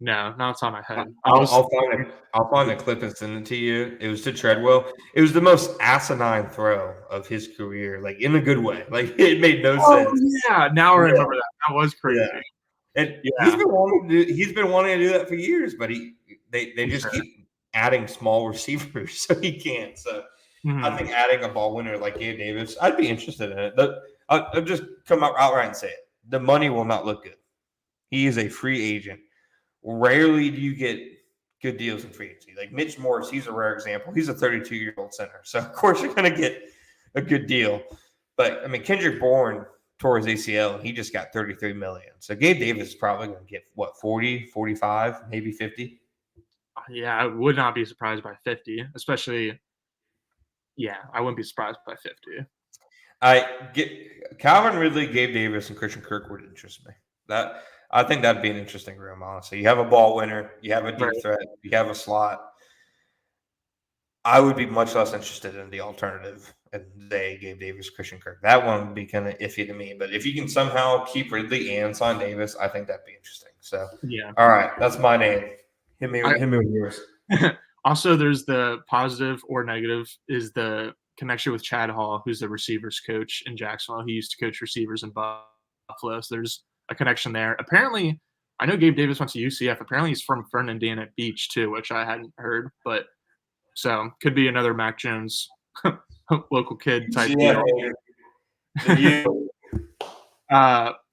No, not on my head. I'll find a clip and send it to you. It was to Treadwell. It was the most asinine throw of his career, like in a good way. Like it made no Oh sense. yeah, now I Yeah, remember that. That was crazy. yeah. And Yeah, he's been wanting to do that for years, but they for just sure. keep adding small receivers, so he can't. So I Mhm. think adding a ball winner like Gabe Davis, I'd be interested in it. I'll just come out outright and say it: the money will not look good. He is a free agent. Rarely do you get good deals in free agency. Like Mitch Morse, he's a rare example. He's a 32-year-old center, so of course you're going to get a good deal. But I mean, Kendrick Bourne tore his ACL and he just got 33 million. So Gabe Davis is probably going to get what 40, 45, maybe 50. Yeah, I would not be surprised by 50, especially yeah, I wouldn't be surprised by 50. I get Calvin Ridley, Gabe Davis, and Christian Kirk would interest me. That I think that'd be an interesting room. Honestly, you have a ball winner, you have a Right. deep threat, you have a slot. I would be much less interested in the alternative, and they gave Davis Christian Kirk. That one would be kind of iffy to me. But if you can somehow keep Ridley and sign Davis, I think that'd be interesting. So, Yeah. all right, that's my name. I Hit me with yours. also there's the positive or negative is the connection with Chad Hall, who's the receivers coach in Jacksonville. He used to coach receivers in Buffalo. So there's a connection there. Apparently, I know Gabe Davis went to UCF. Apparently he's from Fernandina Beach too, which I hadn't heard. But so could be another Mac Jones local kid type Yeah, deal. you.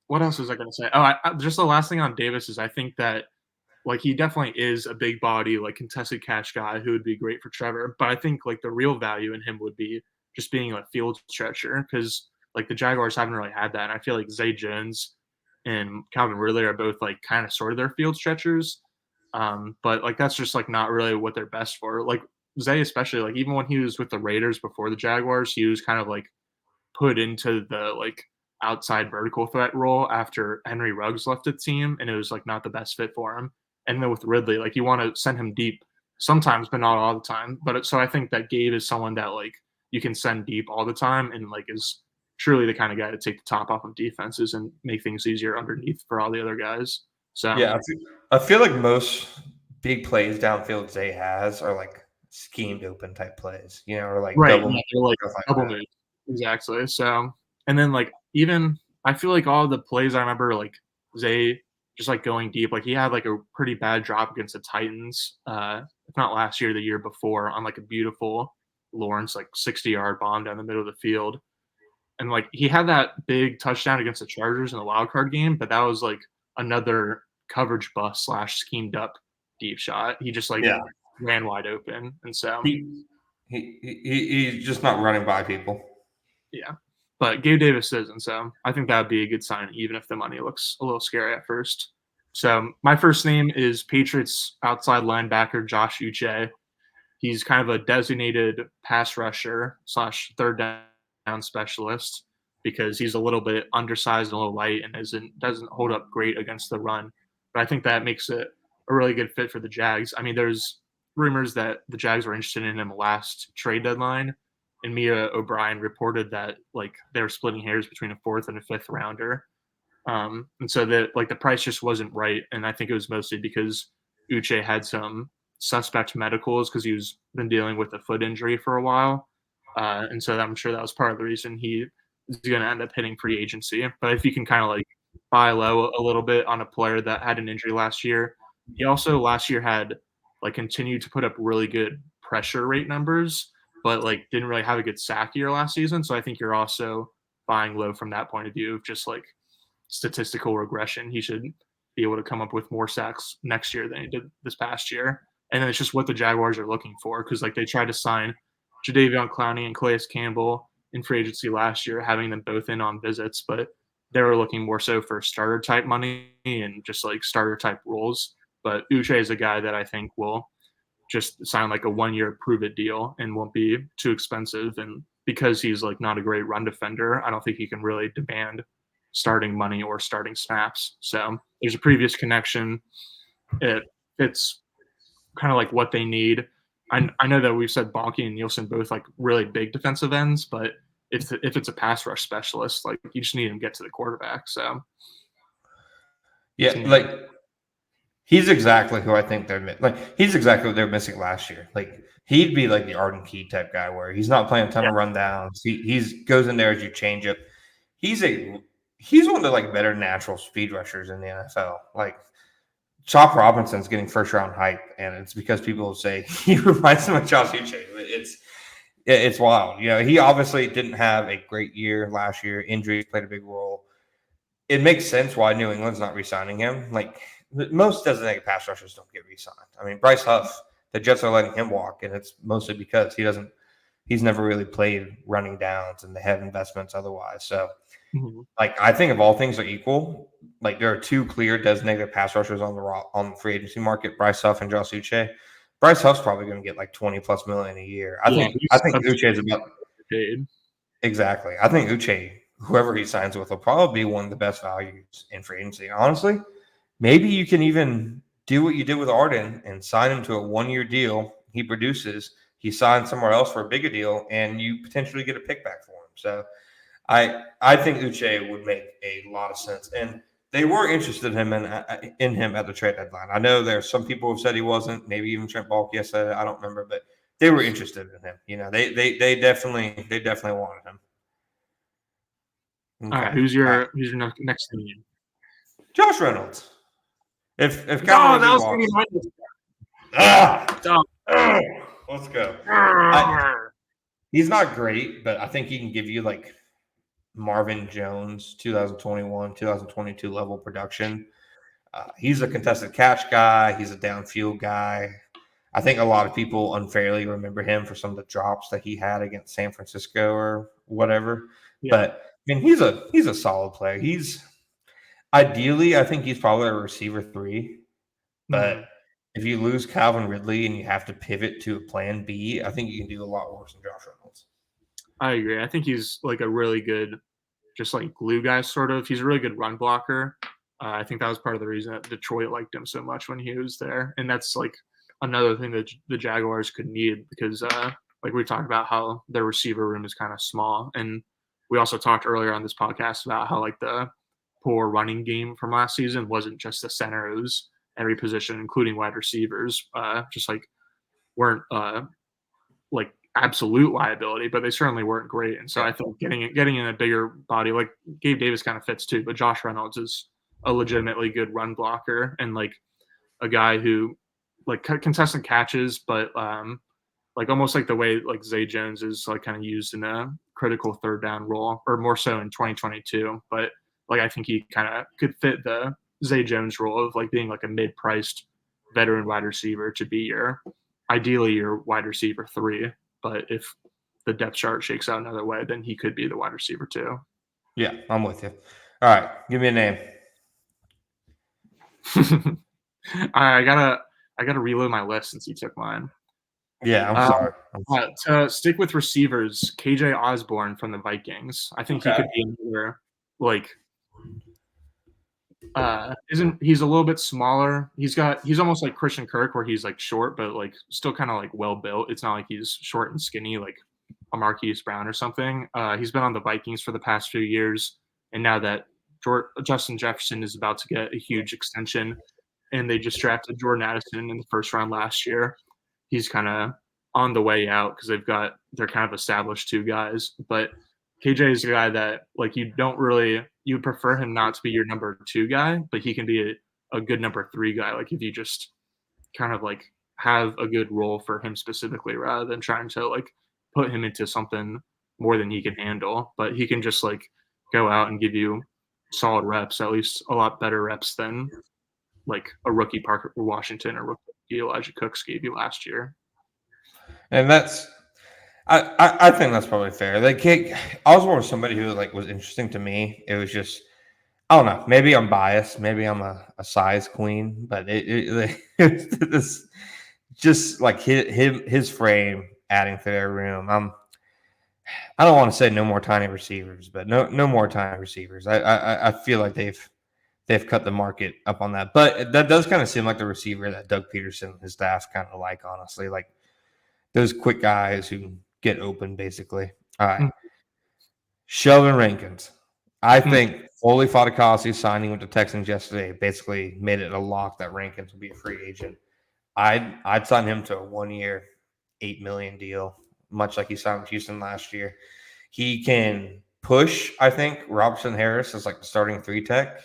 What else was I going to say? Oh, just the last thing on Davis is I think that like he definitely is a big body, like contested catch guy who would be great for Trevor. But I think like the real value in him would be just being a field stretcher because like the Jaguars haven't really had that. And I feel like Zay Jones and Calvin Ridley are both like kind of sort of their field stretchers. But like that's just like not really what they're best for. Like Zay, especially like even when he was with the Raiders before the Jaguars, he was kind of like put into the like outside vertical threat role after Henry Ruggs left the team, and it was like not the best fit for him. And then with Ridley, like you want to send him deep sometimes, but not all the time. So I think that Gabe is someone that like you can send deep all the time, and like is truly the kind of guy to take the top off of defenses and make things easier underneath for all the other guys. So Yeah, I feel like most big plays downfield Zay has are like schemed open type plays, you know, or like right, double yeah, they're like stuff like double that. moves exactly. So and then like even I feel like all the plays I remember like Zay just like going deep. Like he had like a pretty bad drop against the Titans, if not last year, the year before, on like a beautiful Lawrence like 60-yard bomb down the middle of the field. And like he had that big touchdown against the Chargers in the wild card game, but that was like another coverage bust slash schemed up deep shot. He just like Yeah, ran wide open, and so he's just not running by people. yeah. But Gabe Davis isn't, so I think that would be a good sign, even if the money looks a little scary at first. So my first name is Patriots outside linebacker Josh Uche. He's kind of a designated pass rusher slash third down specialist because he's a little bit undersized and a little light and doesn't hold up great against the run. But I think that makes it a really good fit for the Jags. I mean, there's rumors that the Jags were interested in him last trade deadline, and Mia O'Brien reported that like they were splitting hairs between a fourth and a fifth rounder. And so that like the price just wasn't right, and I think it was mostly because Uche had some suspect medicals because he was been dealing with a foot injury for a while, and so I'm sure that was part of the reason he is going to end up hitting free agency. But if you can kind of like buy low a little bit on a player that had an injury last year, he also last year had like continued to put up really good pressure rate numbers, but like didn't really have a good sack year last season. So I think you're also buying low from that point of view of just like statistical regression. He should be able to come up with more sacks next year than he did this past year. And then it's just what the Jaguars are looking for because like they tried to sign Jadeveon Clowney and Calais Campbell in free agency last year, having them both in on visits, but they were looking more so for starter type money and just like starter type roles. But Uche is a guy that I think will just sign like a 1-year prove it deal and won't be too expensive. And because he's like not a great run defender, I don't think he can really demand starting money or starting snaps. So there's a previous connection. It fits kind of like what they need. I know that we've said Bonke and Nielsen both like really big defensive ends, but if it's a pass rush specialist, like you just need him to get to the quarterback. So Yeah, like he's exactly who I think they're like. He's exactly what they're missing last year. Like he'd be like the Arden Key type guy where he's not playing a ton of rundowns. He's goes in there as you change it. He's one of the like better natural speed rushers in the NFL. Like Chop Robinson's getting first round hype, and it's because people say he reminds them of Josh Uche. It's wild. You know, he obviously didn't have a great year last year. Injuries played a big role. It makes sense why New England's not re-signing him. Like most designated pass rushers don't get re-signed. I mean, Bryce Huff, the Jets are letting him walk, and it's mostly because he's never really played running downs, and they have investments otherwise. So, like I think if all things are equal, like there are two clear designated pass rushers on the free agency market: Bryce Huff and Josh Uche. Bryce Huff's probably going to get like $20+ million a year. I think Uche is about paid. Exactly. I think Uche, whoever he signs with, will probably be one of the best values in free agency. Honestly, maybe you can even do what you did with Arden and sign him to a 1-year deal. He produces, he signs somewhere else for a bigger deal, and you potentially get a pickback for him. So I think Uche would make a lot of sense. And they were interested in him at the trade deadline. I know there's some people who said he wasn't, maybe even Trent Baalke said it, I don't remember, but they were interested in him. You know, they definitely wanted him. Okay. All right, who's your next team? Josh Reynolds. If Calvin that was going to be let's go. He's not great, but I think he can give you like Marvin Jones 2021, 2022 level production. He's a contested catch guy. He's a downfield guy. I think a lot of people unfairly remember him for some of the drops that he had against San Francisco or whatever. Yeah. But I mean, he's a solid player. He's ideally, I think he's probably a receiver 3. But if you lose Calvin Ridley and you have to pivot to a plan B, I think you can do a lot worse than Josh Reynolds. I agree. I think he's like a really good, just like glue guy, sort of. He's a really good run blocker. I think that was part of the reason that Detroit liked him so much when he was there. And that's like another thing that the Jaguars could need because, like we talked about how their receiver room is kind of small. And we also talked earlier on this podcast about how like the poor running game from last season wasn't just the center. It was every position, including wide receivers, just like weren't like absolute liability, but they certainly weren't great. And so I think getting in a bigger body, like Gabe Davis kind of fits too, but Josh Reynolds is a legitimately good run blocker and like a guy who like contestant catches, but like almost like the way like Zay Jones is like kind of used in a critical third down role, or more so in 2022. But like I think he kind of could fit the Zay Jones role of like being like a mid-priced veteran wide receiver to be ideally your wide receiver 3. But if the depth chart shakes out another way, then he could be the wide receiver 2. Yeah, I'm with you. All right, give me a name. I gotta reload my list since you took mine. Yeah, I'm sorry. To stick with receivers, KJ Osborne from the Vikings. I think he could be another like. He's a little bit smaller. He's almost like Christian Kirk, where he's like short, but like still kind of like well built. It's not like he's short and skinny like a Marquise Brown or something. He's been on the Vikings for the past few years, and now that Justin Jefferson is about to get a huge extension, and they just drafted Jordan Addison in the first round last year, he's kind of on the way out because they're kind of established 2 guys, but KJ is a guy that like you prefer him not to be your number 2 guy, but he can be a good number 3 guy. Like if you just kind of like have a good role for him specifically rather than trying to like put him into something more than he can handle. But he can just like go out and give you solid reps, at least a lot better reps than like a rookie Parker Washington or rookie Elijah Cooks gave you last year. And I think that's probably fair. Like Osborne was somebody who like was interesting to me. It was just I don't know. Maybe I'm biased. Maybe I'm a size queen, but this just like his frame adding to their room. I don't want to say no more tiny receivers, but no more tiny receivers. I feel like they've cut the market up on that, but that does kind of seem like the receiver that Doug Peterson and his staff kind of like. Honestly, like those quick guys who get open, basically. All right, Mm, Sheldon Rankins. I mm, think Foley Fatukasi signing with the Texans yesterday basically made it a lock that Rankins would be a free agent. I'd sign him to a 1 year, $8 million deal, much like he signed with Houston last year. He can push, I think, Robertson Harris as like the starting 3 tech,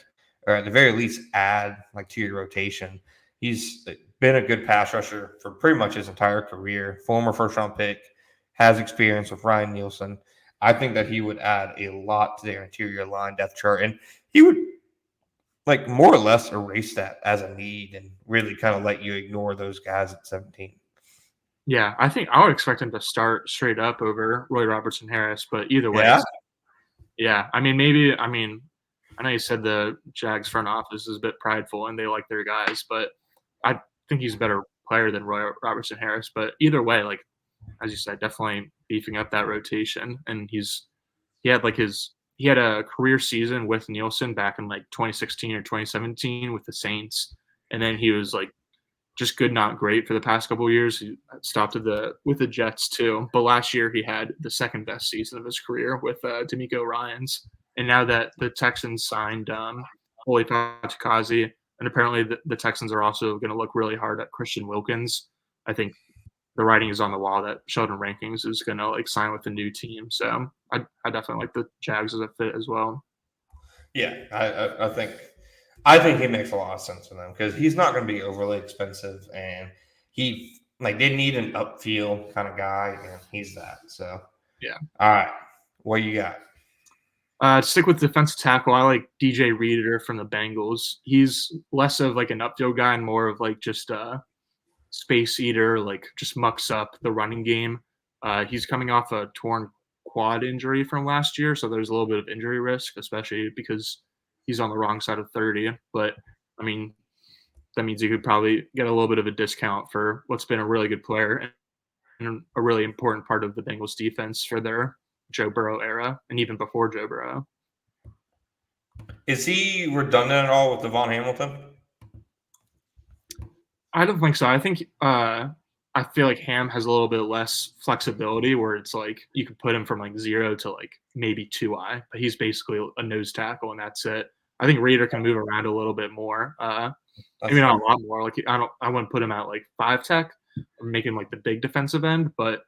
or at the very least add like to your rotation. He's been a good pass rusher for pretty much his entire career. Former first round pick, has experience with Ryan Nielsen. I think that he would add a lot to their interior line depth chart, and he would like more or less erase that as a need and really kind of let you ignore those guys at 17. yeah, I think I would expect him to start straight up over Roy Robertson Harris, but either way, Yeah. yeah. I mean, maybe. I mean, I know you said the Jags front office is a bit prideful and they like their guys, but I think he's a better player than Roy Robertson Harris. But either way, like as you said, definitely beefing up that rotation. And he had a career season with Nielsen back in like 2016 or 2017 with the Saints, and then he was like just good, not great for the past couple of years. He stopped with the Jets too, but last year he had the second best season of his career with D'Amico Ryans. And now that the Texans signed Oli Fatukasi, and apparently the Texans are also going to look really hard at Christian Wilkins, I think the writing is on the wall that Sheldon Rankings is going to like sign with a new team. So I definitely like the Jags as a fit as well. Yeah, I think he makes a lot of sense for them because he's not going to be overly expensive, and he like they need an upfield kind of guy, and he's that. So, Yeah. all right, what you got? To stick with defensive tackle, I like DJ Reader from the Bengals. He's less of like an upfield guy and more of like just a space eater, like just mucks up the running game. He's coming off a torn quad injury from last year, so there's a little bit of injury risk, especially because he's on the wrong side of 30. But I mean, that means you could probably get a little bit of a discount for what's been a really good player and a really important part of the Bengals defense for their Joe Burrow era and even before Joe Burrow. Is he redundant at all with Devon Hamilton? I don't think so. I feel like Ham has a little bit less flexibility where it's like you could put him from like 0 to like maybe 2I, but he's basically a nose tackle and that's it. I think Reader can move around a little bit more. That's Maybe not fair. a lot more. Like I wouldn't put him at like 5 tech or make him like the big defensive end, but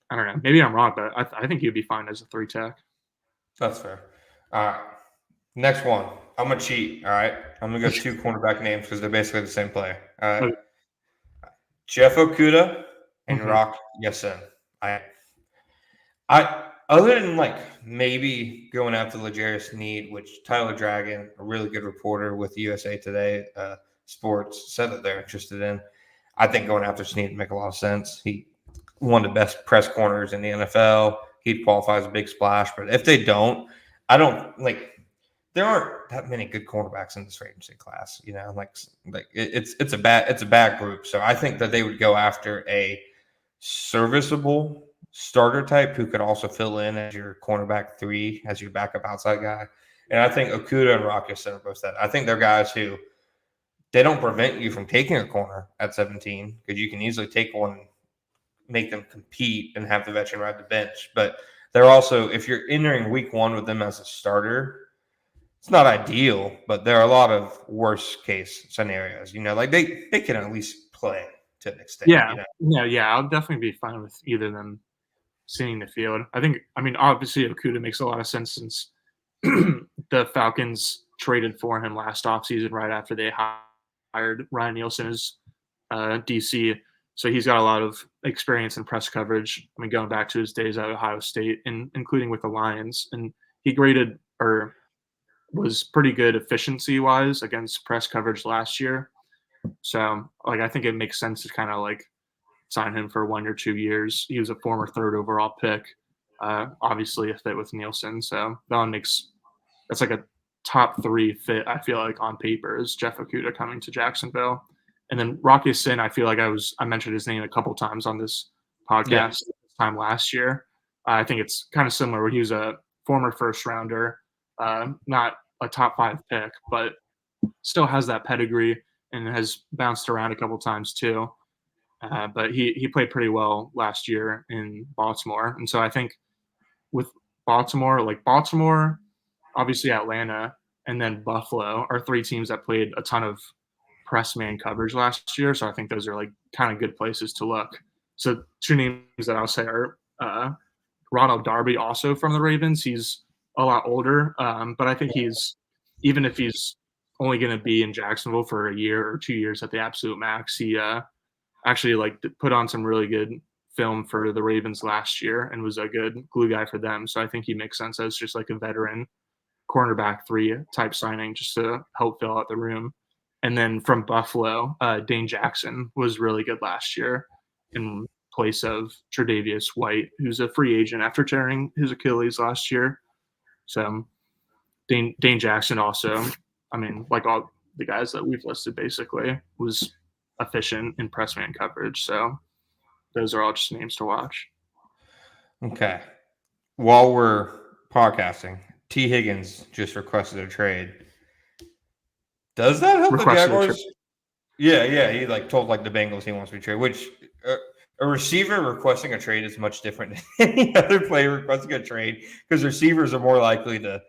I don't know. Maybe I'm wrong, but I think he'd be fine as a 3 tech. That's fair. All right, next one. I'm gonna cheat. All right, I'm gonna go 2 cornerback names because they're basically the same player. All right, Okay. Jeff Okuda and Mhm. Rock Yassin. I other than like maybe going after L'Jarius Need, which Tyler Dragon, a really good reporter with USA Today Sports, said that they're interested in. I think going after Snead would make a lot of sense. He one of the best press corners in the NFL. He'd qualify as a big splash, but if they don't, I don't like. There aren't that many good cornerbacks in this free agency class. You know, it's a bad group. So I think that they would go after a serviceable starter type who could also fill in as your cornerback 3, as your backup outside guy. And I think Okuda and Rockets are both that. I think they're guys who they don't prevent you from taking a corner at 17 because you can easily take one, make them compete, and have the veteran ride the bench. But they're also, if you're entering week 1 with them as a starter, it's not ideal, but there are a lot of worst case scenarios. You know, like they can at least play to an extent. Yeah. You know, Yeah. I'll definitely be fine with either of them seeing the field. I mean, obviously Okuda makes a lot of sense since the Falcons traded for him last offseason right after they hired Ryan Nielsen as DC. So he's got a lot of experience in press coverage. I mean, going back to his days at Ohio State, and including with the Lions, and he graded or was pretty good efficiency wise against press coverage last year. So like I think it makes sense to kind of like sign him for 1 or 2 years. He was a former third overall pick, obviously a fit with Nielsen. So that one that's like a top 3 fit. I feel like on paper is Jeff Okudah coming to Jacksonville, and then Rocky Sin. I feel like I mentioned his name a couple times on this podcast this time last year. I think it's kind of similar where he was a former first rounder, not a top 5 pick, but still has that pedigree and has bounced around a couple times too. But he played pretty well last year in Baltimore. And so I think with Baltimore, obviously Atlanta, and then Buffalo are 3 teams that played a ton of press man coverage last year. So I think those are like kind of good places to look. So 2 names that I'll say are Ronald Darby, also from the Ravens. He's a lot older, but I think even if he's only going to be in Jacksonville for a year or 2 years at the absolute max, he actually like put on some really good film for the Ravens last year and was a good glue guy for them. So I think he makes sense as just like a veteran cornerback 3 type signing just to help fill out the room. And then from Buffalo, Dane Jackson was really good last year in place of Tre'Davious White, who's a free agent after tearing his Achilles last year. So Dane Jackson also, I mean, like all the guys that we've listed basically, was efficient in press man coverage. So those are all just names to watch. Okay. While we're podcasting, T. Higgins just requested a trade. Does that help the Jaguars? Yeah. He like told like the Bengals he wants to be traded, which a receiver requesting a trade is much different than any other player requesting a trade because receivers are more likely to,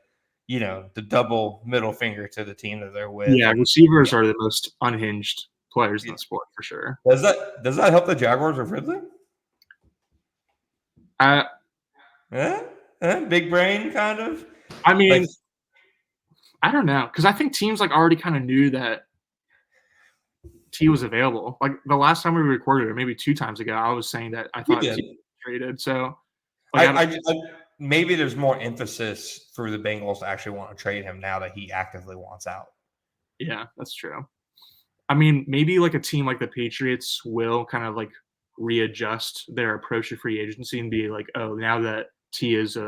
the double middle finger to the team that they're with. Yeah, receivers are the most unhinged players in the sport for sure. Does that help the Jaguars with Ridley? Big brain kind of. I mean, I don't know, because I think teams like already kind of knew that T was available. Like the last time we recorded, or maybe 2 times ago, I was saying that I thought T was traded. So like, maybe there's more emphasis for the Bengals to actually want to trade him now that he actively wants out. Yeah, that's true. I mean, maybe like a team like the Patriots will kind of like readjust their approach to free agency and be like, oh, now that T is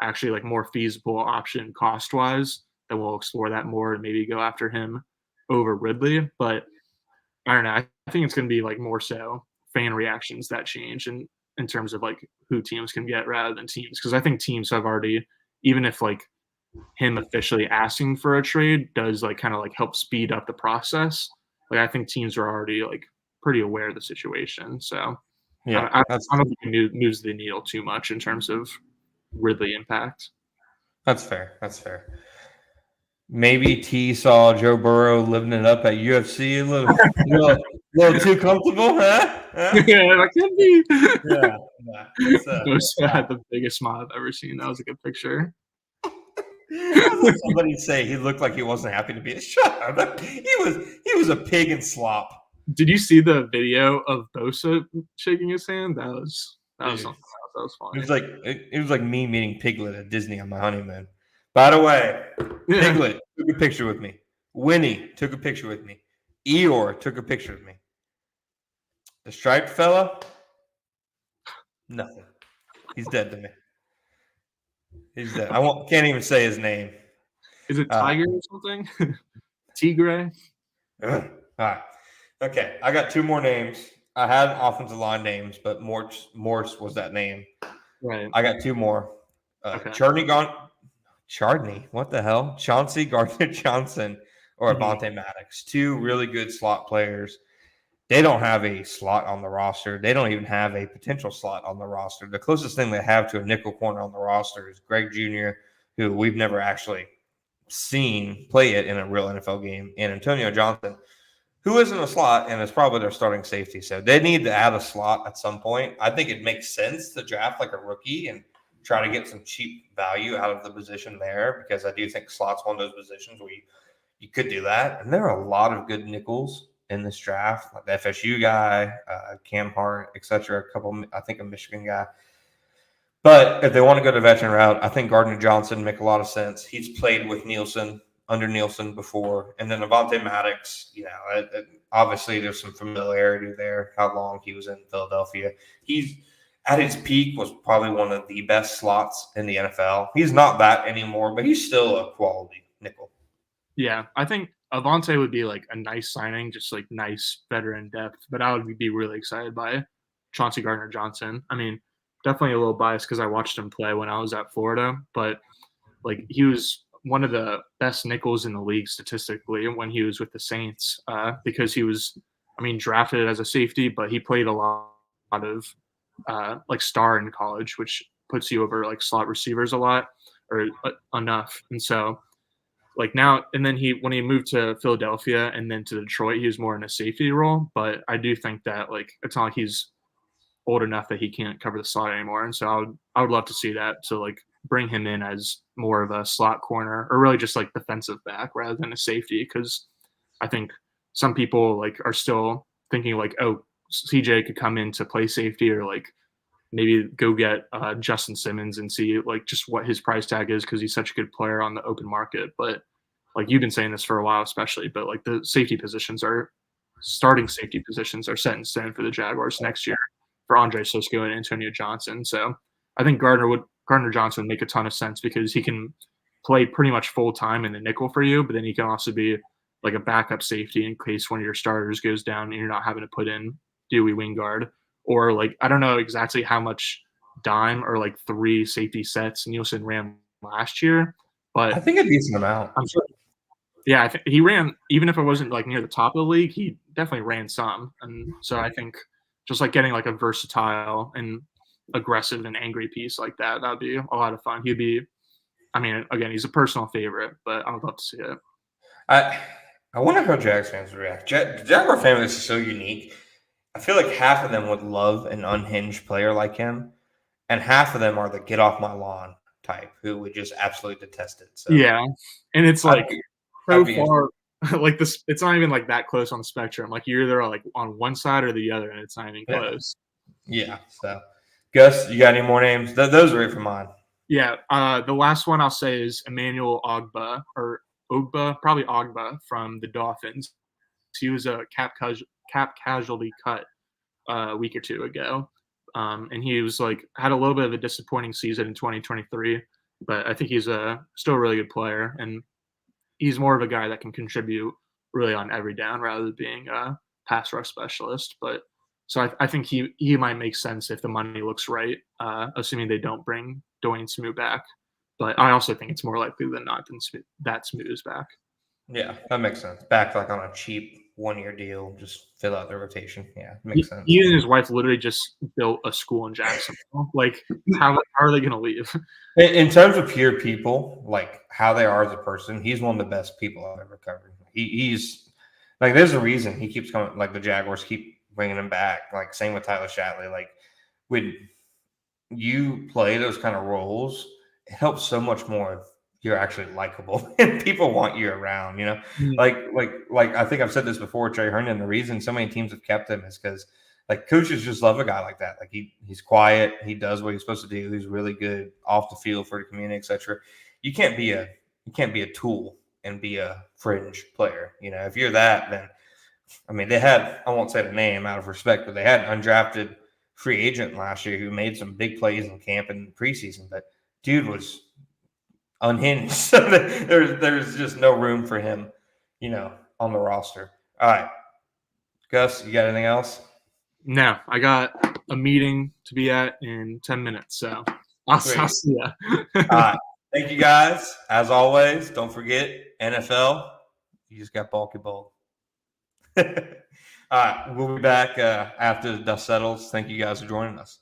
actually like more feasible option cost wise, then we'll explore that more and maybe go after him over Ridley. But I don't know. I think it's going to be like more so fan reactions that change and in terms of like who teams can get rather than teams. Because I think teams have already, even if like him officially asking for a trade does like kind of like help speed up the process. Like I think teams are already like pretty aware of the situation. So yeah, I don't think it moves the needle too much in terms of Ridley impact. That's fair. Maybe T saw Joe Burrow living it up at UFC a little too comfortable, huh? Yeah, that could be. Yeah. Those had the biggest smile I've ever seen. That was a good picture. Somebody say he looked like he wasn't happy to be a shut. He was a pig in slop. Did you see the video of Bosa shaking his hand? That was funny. It was like me meeting Piglet at Disney on my honeymoon. By the way, Piglet took a picture with me. Winnie took a picture with me. Eeyore took a picture with me. The striped fella, nothing. He's dead to me. He's dead. Can't even say his name. Is it Tiger or something? Tigre? All right. Okay. I got 2 more names. I had offensive line names, but Morse was that name. Right. I got 2 more. Okay. Chardney. What the hell? Chauncey Gardner-Johnson or Avonte Maddox. 2 really good slot players. They don't have a slot on the roster. They don't even have a potential slot on the roster. The closest thing they have to a nickel corner on the roster is Greg Jr., who we've never actually seen play it in a real NFL game, and Antonio Johnson, who isn't a slot and is probably their starting safety. So they need to add a slot at some point. I think it makes sense to draft like a rookie and try to get some cheap value out of the position there, because I do think slot's one of those positions where you could do that. And there are a lot of good nickels in this draft, like the FSU guy, Cam Hart, etc. A couple, I think a Michigan guy. But if they want to go the veteran route, I think Gardner Johnson make a lot of sense. He's played with under Nielsen before, and then Avonte Maddox. Obviously there's some familiarity there. How long he was in Philadelphia, he's at his peak was probably one of the best slots in the NFL. He's not that anymore, but he's still a quality nickel. Yeah, I think Avonte would be like a nice signing, just like nice veteran depth. But I would be really excited by Chauncey Gardner Johnson. I mean, definitely a little biased because I watched him play when I was at Florida, but like he was one of the best nickels in the league statistically when he was with the Saints because he was, I mean, drafted as a safety, but he played a lot of like star in college, which puts you over like slot receivers a lot or enough. And so like now, and then when he moved to Philadelphia and then to Detroit, he was more in a safety role. But I do think that like it's not like he's old enough that he can't cover the slot anymore. And so I would love to see that to like bring him in as more of a slot corner or really just like defensive back rather than a safety. Cause I think some people like are still thinking like, oh, CJ could come in to play safety or like maybe go get Justin Simmons and see like just what his price tag is because he's such a good player on the open market. But like you've been saying this for a while, especially, but like the starting safety positions are set in stone for the Jaguars next year for Andre Sisco and Antonio Johnson. So I think Gardner Johnson would make a ton of sense because he can play pretty much full time in the nickel for you, but then he can also be like a backup safety in case one of your starters goes down and you're not having to put in Dewey Wingard. Or like I don't know exactly how much dime or like 3 safety sets Nielsen ran last year, but I think a decent amount. I'm sure. Yeah, I think he ran even if it wasn't like near the top of the league, he definitely ran some. And so I think just like getting like a versatile and aggressive and angry piece like that would be a lot of fun. He'd be, I mean, again, he's a personal favorite, but I would love to see it. I wonder how Jags fans would react. The Jaguar family is so unique. I feel like half of them would love an unhinged player like him, and half of them are the get off my lawn type who would just absolutely detest it. So Yeah, and it's like so I'd far, like this, it's not even like that close on the spectrum. Like you're either like on one side or the other, and it's not even close. Yeah. So, Gus, you got any more names? Those are it for mine. Yeah, the last one I'll say is Emmanuel Ogba, probably Ogba from the Dolphins. He was a cap casualty cut a week or two ago. And he was like had a little bit of a disappointing season in 2023, but I think he's still a really good player, and he's more of a guy that can contribute really on every down rather than being a pass rush specialist. But so I think he might make sense if the money looks right, assuming they don't bring Dwayne Smoot back. But I also think it's more likely than not that Smoot is back. Yeah, that makes sense. Back like on a cheap 1-year deal, just fill out the rotation. Yeah, makes sense. He and his wife literally just built a school in Jacksonville. Like, how are they going to leave? In terms of pure people, like how they are as a person, he's one of the best people I've ever covered. He's like, there's a reason he keeps coming. Like the Jaguars keep bringing him back. Like same with Tyler Shatley. Like when you play those kind of roles, it helps so much more if you're actually likable and people want you around. Like I think I've said this before, Trey Herndon. The reason so many teams have kept him is because like coaches just love a guy like that. Like he's quiet, he does what he's supposed to do. He's really good off the field for the community, etc. You can't be a tool and be a fringe player. If you're that, then I mean I won't say the name out of respect, but they had an undrafted free agent last year who made some big plays in camp and preseason, but dude was unhinged. So there's just no room for him, on the roster. All right. Gus, you got anything else? No, I got a meeting to be at in 10 minutes, so I'll see ya. All right. Thank you, guys. As always, don't forget, NFL, you just got bulky bold. All right. We'll be back after the dust settles. Thank you guys for joining us.